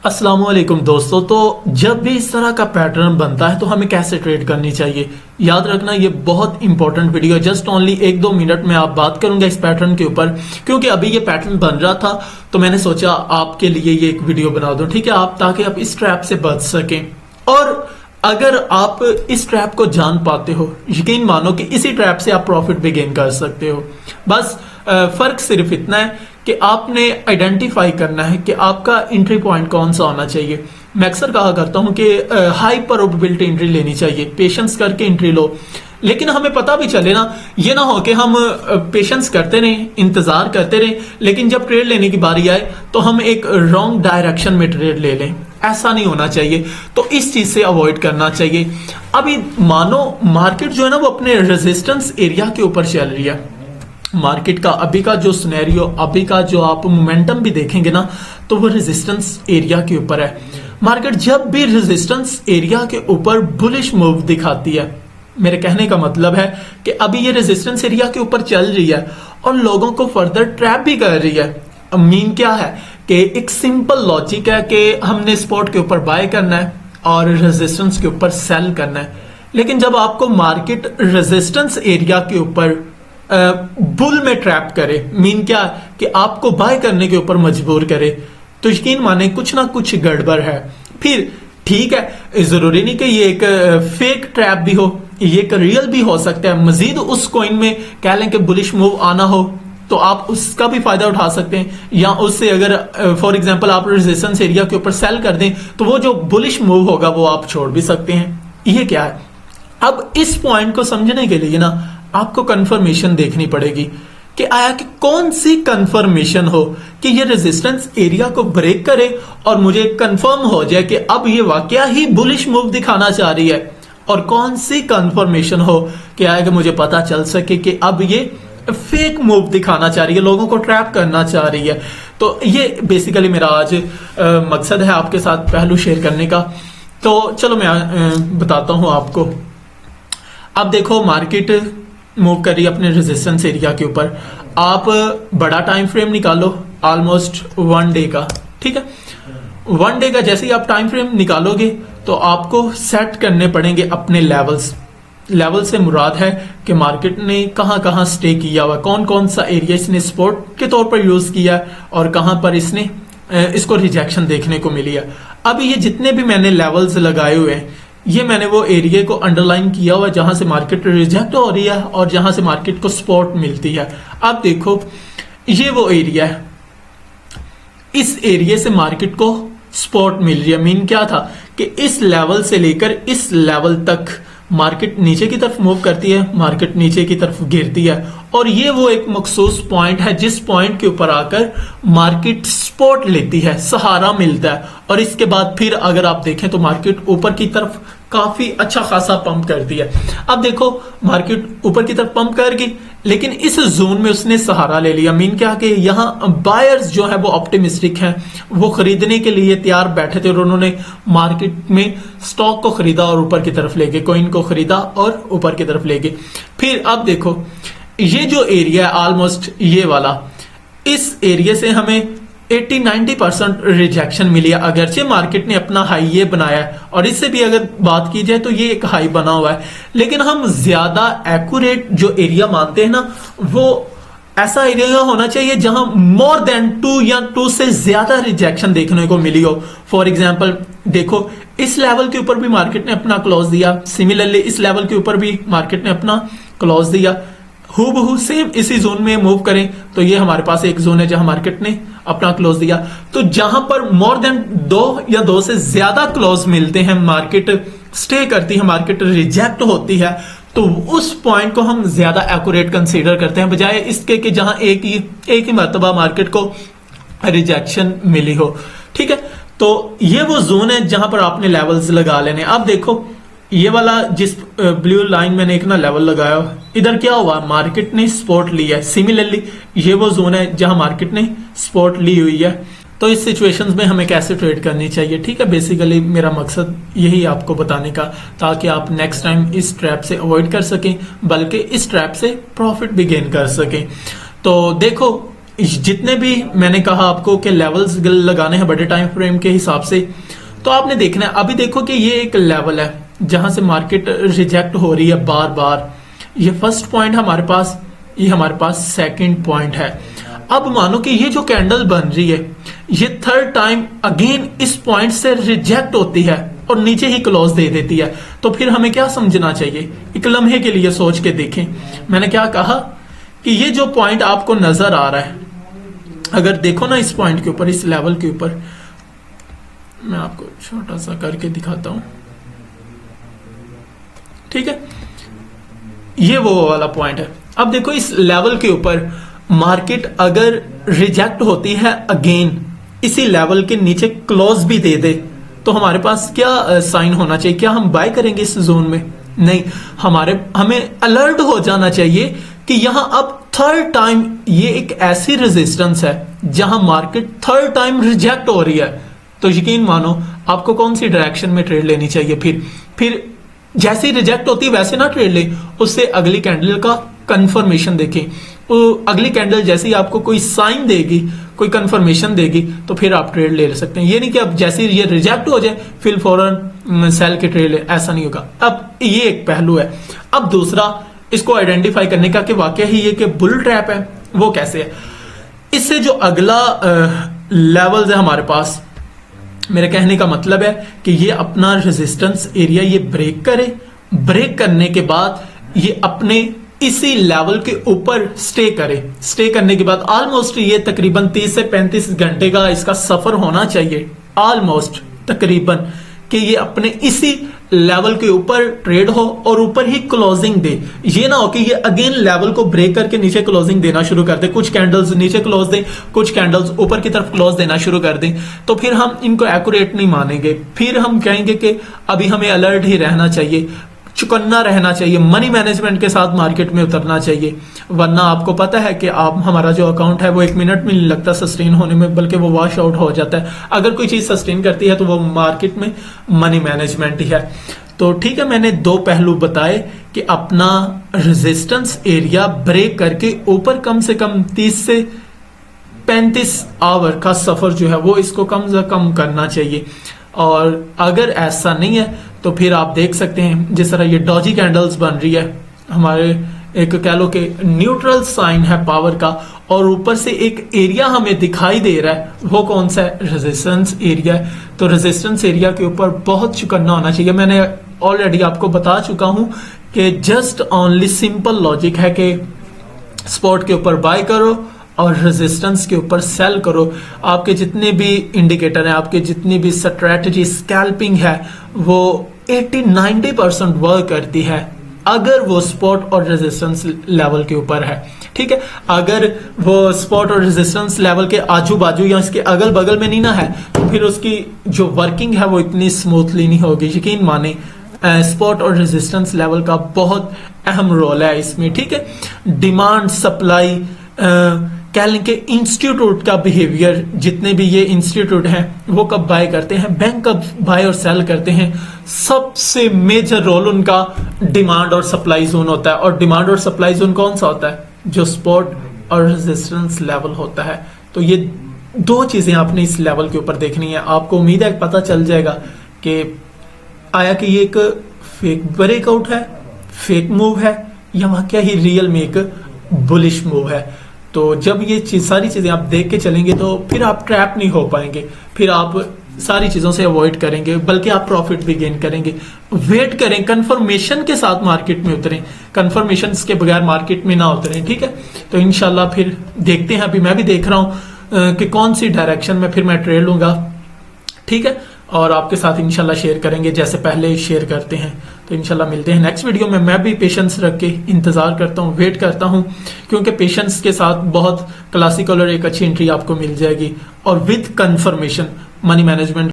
अस्सलाम वालेकुम दोस्तों। तो जब भी इस तरह का पैटर्न बनता है तो हमें कैसे ट्रेड करनी चाहिए, याद रखना ये बहुत इंपॉर्टेंट वीडियो है। जस्ट ओनली 1-2 मिनट में आप बात करूंगा इस पैटर्न के ऊपर, क्योंकि अभी ये पैटर्न बन रहा था तो मैंने सोचा आपके लिए ये एक वीडियो बना दूं, ठीक है, आप ताकि आप इस ट्रैप से बच सकें। और अगर आप इस ट्रैप को जान पाते हो, यकीन मानो कि इसी ट्रैप से आप प्रॉफिट भी गेन कर सकते हो। बस फर्क सिर्फ इतना है कि आपने आइडेंटिफाई करना है कि आपका एंट्री पॉइंट कौन सा होना चाहिए। मैं अक्सर कहा करता हूं कि हाई प्रोबेबिलिटी एंट्री लेनी चाहिए, पेशेंस करके एंट्री लो। लेकिन हमें पता भी चले ना, ये ना हो कि हम पेशेंस करते रहें, इंतजार करते रहें, लेकिन जब ट्रेड लेने की बारी आए तो हम एक रॉन्ग डायरेक्शन में ट्रेड ले लें। ऐसा नहीं होना चाहिए, तो इस चीज से अवॉइड करना चाहिए। अभी मानो मार्केट जो है ना वो अपने रेजिस्टेंस एरिया के ऊपर चल रही है। मार्केट का अभी का जो सिनेरियो, अभी का जो आप मोमेंटम भी देखेंगे ना, तो वो रेजिस्टेंस एरिया के ऊपर है। मार्केट जब भी रेजिस्टेंस एरिया के ऊपर बुलिश मूव दिखाती है, मेरे कहने का मतलब है कि अभी ये रेजिस्टेंस एरिया के ऊपर चल रही है और लोगों को फर्दर ट्रैप भी कर रही है। मीन क्या है कि एक सिंपल लॉजिक है कि हमने स्पॉट के ऊपर बाय करना है और रेजिस्टेंस के ऊपर सेल करना है। लेकिन जब आपको मार्केट रेजिस्टेंस एरिया के ऊपर बुल में ट्रैप करे, मीन क्या कि आपको बाय करने के ऊपर मजबूर करे, तो यकीन माने कुछ ना कुछ गड़बड़ है। फिर ठीक है, जरूरी नहीं कि ये एक फेक ट्रैप भी हो, ये एक रियल भी हो सकता है। मजीद उस कॉइन में कह लें कि बुलिश मूव आना हो तो आप उसका भी फायदा उठा सकते हैं, या उससे अगर फॉर एग्जांपल आप रेजिस्टेंस एरिया के ऊपर सेल कर दें तो वो जो बुलिश मूव होगा वो आप छोड़ भी सकते हैं। ये क्या है, अब इस पॉइंट को समझने के लिए ना आपको कंफर्मेशन देखनी पड़ेगी कि आया कि कौन सी कंफर्मेशन हो कि ये रेजिस्टेंस एरिया को ब्रेक करे और मुझे कंफर्म हो जाए कि अब ये वाकया ही बुलिश मूव दिखाना चाह रही है, और कौन सी कंफर्मेशन हो कि आया कि मुझे पता चल सके कि अब ये फेक मूव दिखाना चाह रही है, लोगों को ट्रैप करना चाह रही है। तो ये बेसिकली मेरा आज मकसद है आपके साथ पहलू शेयर करने का। तो चलो मैं बताता हूं आपको। अब देखो मार्केट मूव करी अपने रेजिस्टेंस एरिया के ऊपर, आप बड़ा टाइम फ्रेम निकालो, ऑलमोस्ट 1 डे का, ठीक है। 1 डे का जैसे ही आप टाइम फ्रेम निकालोगे तो आपको सेट करने पड़ेंगे अपने लेवल्स। लेवल से मुराद है कि मार्केट ने कहां कहां स्टे किया हुआ, कौन कौन सा एरिया इसने सपोर्ट के तौर पर यूज किया और कहां पर इसने इसको रिजेक्शन देखने को मिली है। अब ये जितने भी मैंने लेवल्स लगाए हुए हैं, ये मैंने वो एरिया को अंडरलाइन किया हुआ जहां से मार्केट रिजेक्ट हो रही है और जहां से मार्केट को सपोर्ट मिलती है। अब देखो ये वो एरिया है, इस एरिया से मार्केट को सपोर्ट मिल रही है। मीन क्या था कि इस लेवल से लेकर इस लेवल तक मार्केट नीचे की तरफ मूव करती है, मार्केट नीचे की तरफ गिरती है, और ये वो एक मखसूस पॉइंट है जिस पॉइंट के ऊपर आकर मार्केट सपोर्ट लेती है, सहारा मिलता है। और इसके बाद फिर अगर आप देखें तो मार्केट ऊपर की तरफ काफी अच्छा खासा पंप करती है। अब देखो मार्केट ऊपर की तरफ पंप करेगी, लेकिन इस जोन में उसने सहारा ले लिया। मीन क्या कि यहाँ बायर्स जो है वो ऑप्टिमिस्टिक हैं, वो खरीदने के लिए तैयार बैठे थे और उन्होंने मार्केट में स्टॉक को खरीदा और ऊपर की तरफ ले गए, कॉइन को खरीदा और ऊपर की तरफ ले गए। फिर अब देखो ये जो एरिया है ऑलमोस्ट ये वाला, इस एरिया से हमें 80-90% रिजेक्शन मिली है। अगरचे मार्केट ने अपना हाई ये बनाया है और इससे भी अगर बात की जाए तो ये एक हाई बना हुआ है, लेकिन हम ज्यादा एक्यूरेट जो एरिया मानते हैं ना, वो ऐसा एरिया होना चाहिए जहां मोर देन 2 या 2 से ज्यादा रिजेक्शन देखने को मिली हो। फॉर एग्जाम्पल देखो इस लेवल के ऊपर भी मार्केट ने अपना क्लोज दिया, सिमिलरली इस लेवल के ऊपर भी मार्केट ने अपना क्लोज दिया, हूबहू सेम इसी जोन में मूव करें तो ये हमारे पास एक जोन है जहां मार्केट ने अपना क्लोज दिया। तो जहां पर मोर देन 2 या 2 से ज्यादा क्लोज मिलते हैं, मार्केट स्टे करती है, मार्केट रिजेक्ट होती है, तो उस पॉइंट को हम ज्यादा एक्यूरेट कंसीडर करते हैं, बजाय इसके कि जहां एक ही मर्तबा मार्केट को रिजेक्शन मिली हो। ठीक है, तो ये वो जोन है जहां पर आपने लेवल्स लगा लेने। अब देखो ये वाला जिस ब्लू लाइन मैंने एक ना लेवल लगाया, इधर क्या हुआ, मार्केट ने सपोर्ट लिया है। सिमिलरली ये वो जोन है जहां मार्केट ने सपोर्ट ली हुई है। तो इस सिचुएशंस में हमें कैसे ट्रेड करनी चाहिए, ठीक है, बेसिकली मेरा मकसद यही आपको बताने का, ताकि आप नेक्स्ट टाइम इस ट्रैप से अवॉइड कर सकें, बल्कि इस ट्रैप से प्रॉफिट भी गेन कर सकें। तो देखो जितने भी मैंने कहा आपको कि लेवल्स लगाने हैं बड़े टाइम फ्रेम के हिसाब से, तो आपने देखना है। अभी देखो कि ये एक लेवल है जहां से मार्केट रिजेक्ट हो रही है बार बार। ये फर्स्ट पॉइंट हमारे पास, ये हमारे पास सेकंड पॉइंट है। अब मानो कि ये जो कैंडल बन रही है ये थर्ड टाइम अगेन इस पॉइंट से रिजेक्ट होती है और नीचे ही क्लोज दे देती है, तो फिर हमें क्या समझना चाहिए? एक लम्हे के लिए सोच के देखें। मैंने क्या कहा कि ये जो पॉइंट आपको नजर आ रहा है, अगर देखो ना इस पॉइंट के ऊपर, इस लेवल के ऊपर, मैं आपको छोटा सा करके दिखाता हूं, ठीक है, ये वो वाला पॉइंट है। अब देखो इस लेवल के ऊपर मार्केट अगर रिजेक्ट होती है अगेन, इसी लेवल के नीचे क्लोज भी दे दे, तो हमारे पास क्या साइन होना चाहिए? क्या हम बाय करेंगे इस जोन में? नहीं, हमें अलर्ट हो जाना चाहिए कि यहां अब थर्ड टाइम ये एक ऐसी रेजिस्टेंस है जहां मार्केट थर्ड टाइम रिजेक्ट हो रही है। तो यकीन मानो आपको कौन सी डायरेक्शन में ट्रेड लेनी चाहिए? फिर जैसे ही रिजेक्ट होती है वैसे ना ट्रेड ले, उससे अगली कैंडल का कंफर्मेशन देखें। तो अगली कैंडल जैसे ही आपको कोई साइन देगी, कोई कंफर्मेशन देगी, तो फिर आप ट्रेड ले सकते हैं। ये नहीं कि अब जैसे ही ये रिजेक्ट हो जाए फिर फौरन सेल के ट्रेड ले, ऐसा नहीं होगा। अब ये एक पहलू है। अब दूसरा इसको आइडेंटिफाई करने का कि वाकई ही ये कि बुल ट्रैप है, वो कैसे है? इससे जो अगला लेवल है हमारे पास, मेरे कहने का मतलब है कि ये अपना रेजिस्टेंस एरिया ये ब्रेक करे, ब्रेक करने के बाद ये अपने इसी लेवल के ऊपर स्टे करे। स्टे करने के बाद ऑलमोस्ट ये तकरीबन 30 से 35 घंटे का इसका सफर होना चाहिए, ऑलमोस्ट तकरीबन, कि ये अपने इसी लेवल के ऊपर ट्रेड हो और ऊपर ही क्लोजिंग दे। ये ना हो कि ये अगेन लेवल को ब्रेक करके नीचे क्लोजिंग देना शुरू कर दे, कुछ कैंडल्स नीचे क्लोज दें, कुछ कैंडल्स ऊपर की तरफ क्लोज देना शुरू कर दें, तो फिर हम इनको एक्यूरेट नहीं मानेंगे। फिर हम कहेंगे कि अभी हमें अलर्ट ही रहना चाहिए, चुकन्ना रहना चाहिए, मनी मैनेजमेंट के साथ मार्केट में उतरना चाहिए। वरना आपको पता है कि आप हमारा जो अकाउंट है वो 1 मिनट में नहीं लगता सस्टेन होने में, बल्कि वो वॉश आउट हो जाता है। अगर कोई चीज सस्टेन करती है तो वो मार्केट में मनी मैनेजमेंट ही है। तो ठीक है, मैंने 2 पहलू बताए कि अपना रेजिस्टेंस एरिया ब्रेक करके ऊपर कम से कम 30 से 35 आवर का सफर जो है वो इसको कम से कम करना चाहिए। और अगर ऐसा नहीं है तो फिर आप देख सकते हैं जिस तरह ये डॉजी कैंडल्स बन रही है, हमारे एक कह लो कि न्यूट्रल साइन है पावर का, और ऊपर से एक एरिया हमें दिखाई दे रहा है, वो कौन सा है? रेजिस्टेंस एरिया है। तो रेजिस्टेंस एरिया के ऊपर बहुत चुकन्ना होना चाहिए। मैंने ऑलरेडी आपको बता चुका हूं कि जस्ट ओनली सिंपल लॉजिक है कि स्पॉट के ऊपर बाय करो और रेजिस्टेंस के ऊपर सेल करो। आपके जितने भी इंडिकेटर हैं, आपके जितनी भी स्ट्रेटजी स्कैल्पिंग है, वो 80-90% वर्क करती है अगर वो स्पॉट और रेजिस्टेंस लेवल के ऊपर है। ठीक है, अगर वो स्पॉट और रेजिस्टेंस लेवल के आजू बाजू या इसके अगल बगल में नहीं ना है, तो फिर उसकी जो वर्किंग है वो इतनी स्मूथली नहीं होगी। यकीन माने स्पॉट और रेजिस्टेंस लेवल का बहुत अहम रोल है इसमें। ठीक है, डिमांड सप्लाई कह लें कि इंस्टीट्यूट का बिहेवियर, जितने भी ये इंस्टीट्यूट हैं वो कब बाय करते हैं, बैंक कब बाय और सेल करते हैं, सबसे मेजर रोल उनका डिमांड और सप्लाई जोन होता है। और डिमांड और सप्लाई जोन कौन सा होता है? जो स्पॉट और रेजिस्टेंस लेवल होता है। तो ये 2 चीजें आपने इस लेवल के ऊपर देखनी है। आपको उम्मीद है पता चल जाएगा कि आया कि ये एक फेक ब्रेकआउट है, फेक मूव है, या वाकई ही रियल में एक बुलिश मूव है। तो जब ये सारी चीजें आप देख के चलेंगे तो फिर आप ट्रैप नहीं हो पाएंगे, फिर आप सारी चीजों से अवॉइड करेंगे, बल्कि आप प्रॉफिट भी गेन करेंगे। वेट करें, कंफर्मेशन के साथ मार्केट में उतरें, कंफर्मेशन के बगैर मार्केट में ना उतरें। ठीक है, तो इंशाल्लाह फिर देखते हैं। अभी मैं भी देख रहा हूं कि कौन सी डायरेक्शन में फिर मैं ट्रेड लूंगा। ठीक है, और आपके साथ इंशाल्लाह शेयर करेंगे जैसे पहले शेयर करते हैं। तो इंशाल्लाह मिलते हैं नेक्स्ट वीडियो में। मैं भी पेशेंस रख के इंतजार करता हूँ, वेट करता हूँ, क्योंकि पेशेंस के साथ बहुत क्लासिकल और एक अच्छी एंट्री आपको मिल जाएगी, और विद कंफर्मेशन मनी मैनेजमेंट